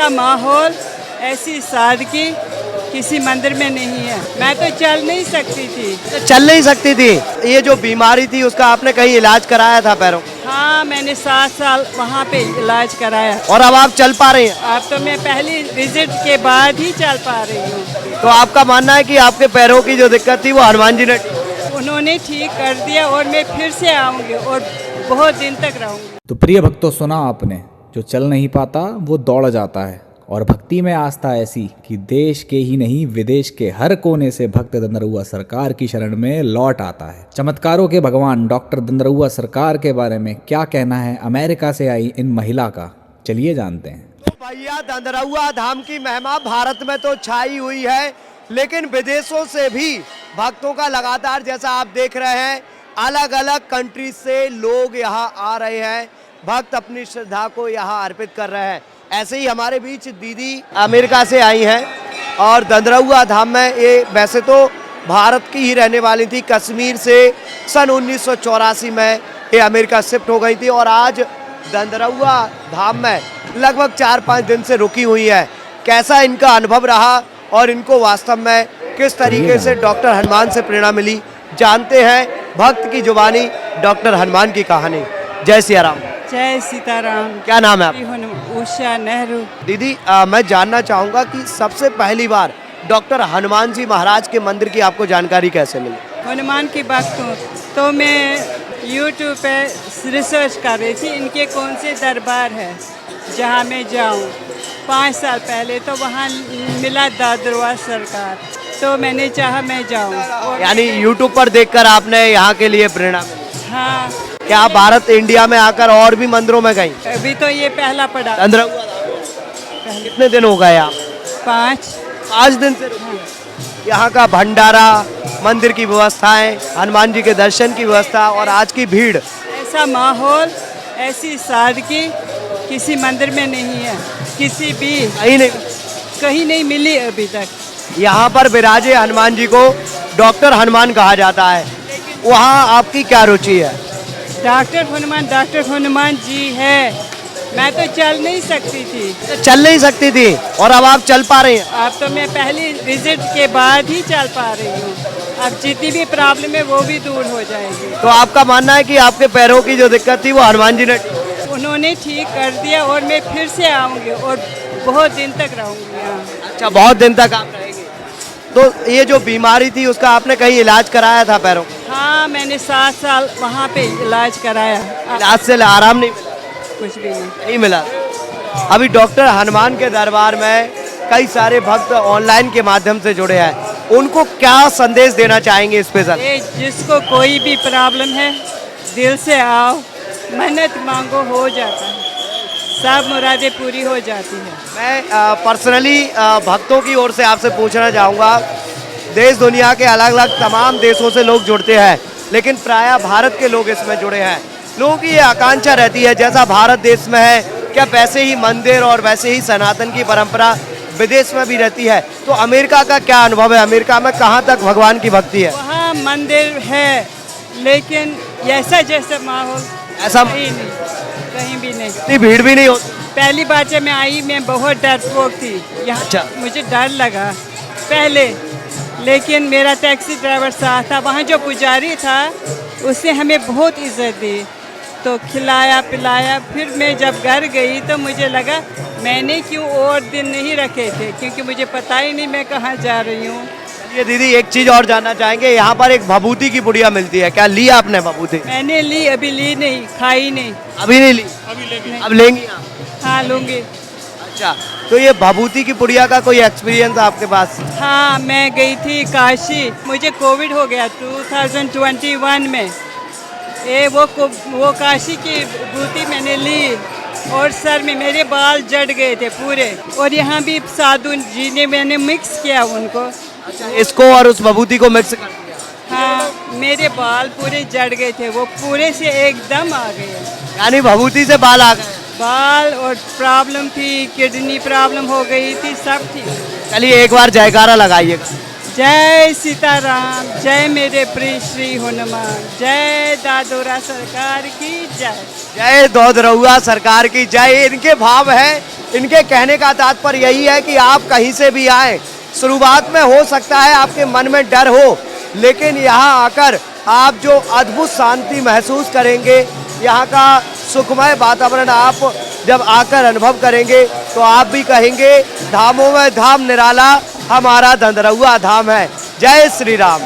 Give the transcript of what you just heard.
ऐसा माहौल, ऐसी सादगी किसी मंदिर में नहीं है। मैं तो चल नहीं सकती थी। चल नहीं सकती थी। ये जो बीमारी थी उसका आपने कहीं इलाज कराया था पैरों? हाँ, मैंने 7 साल वहाँ पे इलाज कराया। और अब आप चल पा रही हैं? अब तो मैं पहली विजिट के बाद ही चल पा रही हूँ। तो आपका मानना है कि आपके पैरों की जो दिक्कत थी वो हनुमान जी ने उन्होंने ठीक कर दिया और मैं फिर से आऊँगी और बहुत दिन तक रहूँगी। तो प्रिय भक्तों, सुना आपने, जो चल नहीं पाता वो दौड़ जाता है। और भक्ति में आस्था ऐसी कि देश के ही नहीं विदेश के हर कोने से भक्त दंदरुआ सरकार की शरण में लौट आता है। चमत्कारों के भगवान डॉक्टर दंदरुआ सरकार के बारे में क्या कहना है अमेरिका से आई इन महिला का, चलिए जानते हैं। तो भैया, दंदरुआ धाम की महिमा भारत में तो छाई हुई है, लेकिन विदेशों से भी भक्तों का लगातार, जैसा आप देख रहे हैं, अलग अलग कंट्री से लोग यहाँ आ रहे हैं, भक्त अपनी श्रद्धा को यहाँ अर्पित कर रहे हैं। ऐसे ही हमारे बीच दीदी अमेरिका से आई हैं और दंदरुआ धाम में, ये वैसे तो भारत की ही रहने वाली थी, कश्मीर से सन 1984 में ये अमेरिका शिफ्ट हो गई थी और आज दंदरुआ धाम में लगभग 4-5 दिन से रुकी हुई है। कैसा इनका अनुभव रहा और इनको वास्तव में किस तरीके से डॉक्टर हनुमान से प्रेरणा मिली, जानते हैं भक्त की जुबानी डॉक्टर हनुमान की कहानी। जय सिया राम। जय सीताराम। क्या नाम है आपका? उषा नेहरू। दीदी, मैं जानना चाहूँगा कि सबसे पहली बार डॉक्टर हनुमान जी महाराज के मंदिर की आपको जानकारी कैसे मिली? हनुमान की बात हूँ तो मैं यूट्यूब पे रिसर्च कर रही थी, इनके कौन से दरबार है जहाँ मैं जाऊँ। 5 साल पहले तो वहाँ मिला दंदरुआ सरकार, तो मैंने चाहा मैं जाऊँ। यानी यूट्यूब पर देखकर आपने यहाँ के लिए प्रेरणा मिली? हाँ। क्या भारत इंडिया में आकर और भी मंदिरों में गई? अभी तो ये पहला पड़ा। दंदरुआ धाम कितने दिन हो गए आप? 5 दिन से रुकी हैं। यहाँ का भंडारा, मंदिर की व्यवस्थाएं, हनुमान जी के दर्शन की व्यवस्था और आज की भीड़, ऐसा माहौल, ऐसी सादगी किसी मंदिर में नहीं है, किसी भी कहीं नहीं मिली अभी तक। यहाँ पर विराजे हनुमान जी को डॉक्टर हनुमान कहा जाता है, वहाँ आपकी क्या रुचि है? डॉक्टर हनुमान जी है। मैं तो चल नहीं सकती थी। चल नहीं सकती थी और अब आप चल पा रही हैं? अब तो मैं पहली विजिट के बाद ही चल पा रही हूँ। अब जितनी भी प्रॉब्लम है वो भी दूर हो जाएगी। तो आपका मानना है कि आपके पैरों की जो दिक्कत थी वो हनुमान जी ने उन्होंने ठीक कर दिया और मैं फिर से आऊँगी और बहुत दिन तक रहूँगी यहाँ। अच्छा, बहुत दिन तक आप रहेंगे। तो ये जो बीमारी थी उसका आपने कहीं इलाज कराया था पैरों? हाँ, मैंने 7 साल वहाँ पे इलाज कराया। इलाज से आराम नहीं मिला? कुछ भी नहीं मिला। अभी डॉक्टर हनुमान के दरबार में कई सारे भक्त ऑनलाइन के माध्यम से जुड़े हैं, उनको क्या संदेश देना चाहेंगे स्पेशल? जिसको कोई भी प्रॉब्लम है, दिल से आओ, मन्नत मांगो, हो जाता है, सब मुरादें पूरी हो जाती है। मैं पर्सनली भक्तों की ओर से आपसे पूछना चाहूँगा, देश दुनिया के अलग अलग तमाम देशों से लोग जुड़ते हैं, लेकिन प्रायः भारत के लोग इसमें जुड़े हैं। लोगों की ये आकांक्षा रहती है, जैसा भारत देश में है क्या वैसे ही मंदिर और वैसे ही सनातन की परंपरा विदेश में भी रहती है। तो अमेरिका का क्या अनुभव है? अमेरिका में कहाँ तक भगवान की भक्ति है? वहाँ मंदिर है, लेकिन ऐसा जैसा माहौल ऐसा कहीं भी नहीं। इतनी भीड़ भी नहीं होती? पहली बार जब मैं आई, मैं बहुत डरपोक थी यहाँ। अच्छा। मुझे डर लगा पहले, लेकिन मेरा टैक्सी ड्राइवर साथ था, वहाँ जो पुजारी था उसने हमें बहुत इज्जत दी, तो खिलाया पिलाया। फिर मैं जब घर गई तो मुझे लगा मैंने क्यों और दिन नहीं रखे थे, क्योंकि मुझे पता ही नहीं मैं कहाँ जा रही हूँ। ये दीदी, एक चीज़ और जानना चाहेंगे, यहाँ पर एक भभूति की पुड़िया मिलती है, क्या लिया आपने भभूति? मैंने ली, अभी ली नहीं, खाई नहीं। अभी नहीं ली? अब लेंगी आप? हाँ, लूँगी। अच्छा, तो ये भभूति की पुड़िया का कोई एक्सपीरियंस आपके पास? हाँ, मैं गई थी काशी, मुझे कोविड हो गया 2021 में। वो काशी की भूति मैंने ली और सर में मेरे बाल जड़ गए थे पूरे, और यहाँ भी साधु जी ने मैंने मिक्स किया उनको। अच्छा, इसको और उस भभूति को मिक्स कर दिया? हाँ, मेरे बाल पूरे जड़ गए थे, वो पूरे से एकदम आ गए। यानी भभूति से बाल आ गए? बाल और प्रॉब्लम थी, किडनी प्रॉब्लम हो गई थी, सब थी। चलिए एक बार जयकारा लगाइएगा। जय सीताराम, जय मेरे प्रिय श्री हनुमान, जय दादोरा सरकार की जय। जय दौदरउआ सरकार की जय। इनके भाव है, इनके कहने का तात्पर्य यही है कि आप कहीं से भी आए, शुरुआत में हो सकता है आपके मन में डर हो, लेकिन यहाँ आकर आप जो अद्भुत शांति महसूस करेंगे, यहाँ का सुखमय वातावरण आप जब आकर अनुभव करेंगे तो आप भी कहेंगे धामों में धाम निराला हमारा दंदरउआ धाम है। जय श्री राम।